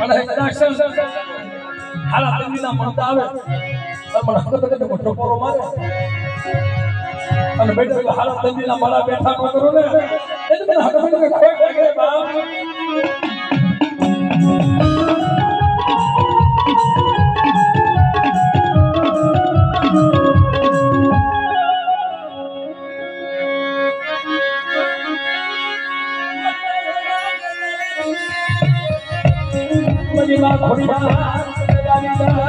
અને કદાચ હાલા તંગીના મળતા આવે તમને હકત કે મોટો પોરો મારે અને બેટા હાલા તંગીના માળા બેઠા ન કરો ને એટલે મને હકત કે ખોટ લાગે બાપ ખોડી